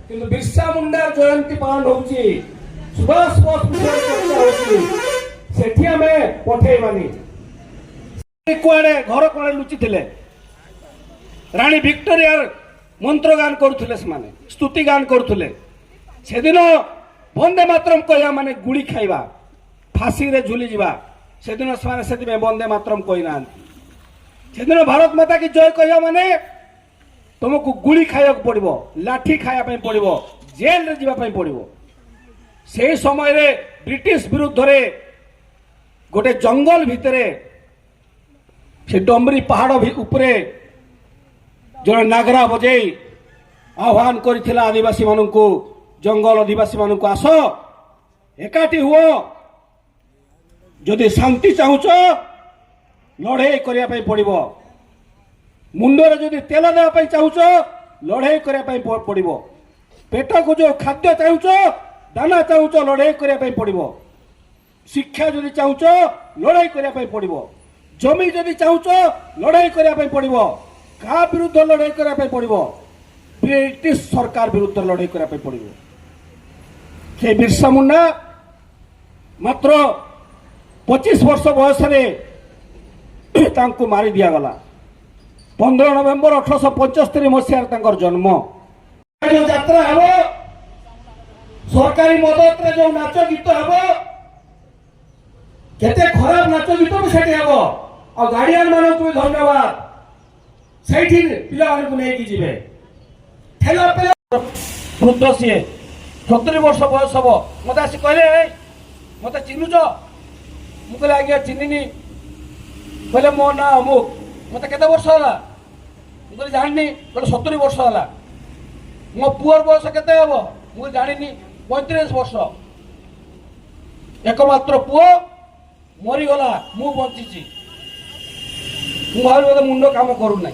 କିନ୍ତୁ ବିର୍ସା ମୁଣ୍ଡାର ଜୟନ୍ତୀ ପାଳନ ହଉଛି, ସୁଭାଷ ବୋଷ ବିଷୟରେ ଚର୍ଚ୍ଚା ହଉଛି, ସେଠି ଆମେ ପଠେଇବାନି। କୁଆଡେ ଘର କୁଆଡେ ଲୁଚିଥିଲେ, ରାଣୀ ଭିକ୍ଟୋରିଆର ମନ୍ତ୍ର ଗାନ କରୁଥିଲେ, ସେମାନେ ସ୍ତୁତି ଗାନ କରୁଥିଲେ। ସେଦିନ ବନ୍ଦେ ମାତରମ୍ କହିବା ମାନେ ଗୁଳି ଖାଇବା, ଫାଶୀରେ ଝୁଲି ଯିବା। ସେଦିନ ସେମାନେ ସେଥିପାଇଁ ବନ୍ଦେ ମାତରମ୍ କହିନାହାନ୍ତି। ସେଦିନ ଭାରତ ମାତା କି ଜୟ କହିବା ମାନେ तुमको गुली खाया पड़ो, लाठी खाया पड़ो, जेल रे जीवा पड़ो। से समय रे ब्रिटिश विरुद्ध रे गोटे जंगल भितर से डमरी पहाड़ उपरे जो नागरा बजे आह्वान कर आदिवासी मान को, जंगल आदिवासी मान को, आस एकाठी हुओ, जदि शांति चाहूच लड़ाई करने पड़ो, मुंडरे जदि तेल देवाई चाहूच लड़ाई करने पड़ो, पेट को जो खाद्य चाहूच, दाना चाहूच लड़ाई करने पड़ो, शिक्षा जदि चाहूच लड़ाई करने पड़ो, जमी जदि चाहूच लड़ाई करने पड़ो, क्या विरुद्ध लड़ाई करने पड़ो, ब्रिटिश सरकार विरुद्ध लड़ाई करने पड़ो। से बिरसा मुंडा मात्र 25 वर्ष बयस मारी दिया गला। 15 नवेम्बर 1875 मसीह जन्म। जो यात्रा हम सरकारी मदद रे जो नाच गीत हम केते खराब नाच गीत भी सेठी हम और गार्डियन मान को धन्यवाद सेठी पिला मान को नहीं जीवे ठेला पे वृद्ध सी 70 वर्ष बयस हम मत आसी कहले मत चिन्नुच मु कहले आज्ञा चिन्हिनी कहले मो ना अमुक मत केते वर्ष होला मुझे जानी कहले 70 वर्ष होला मो पुअर बयस केते हबो मुझे जानी 35 वर्ष एकमात्र पुओ मरी गला मु बंची मुझे मुंड काम करू ना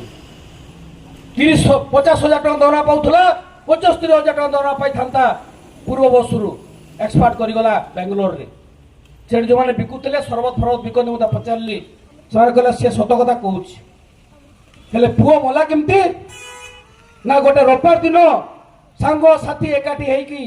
50,000 टका दौरा पाउथला 75,000 टका दौरा पाई था पूर्व बसरू एक्सपार्ट करीगला बेंगलोर रे से जो मैंने बिकुले सरबत फरबत बिकनी मुझे पचारि से कहले सी सत कथा कहूँ हेले पुओ मला केमती ना गोटे रविवार दिन सांग साथी एकाठी होइकी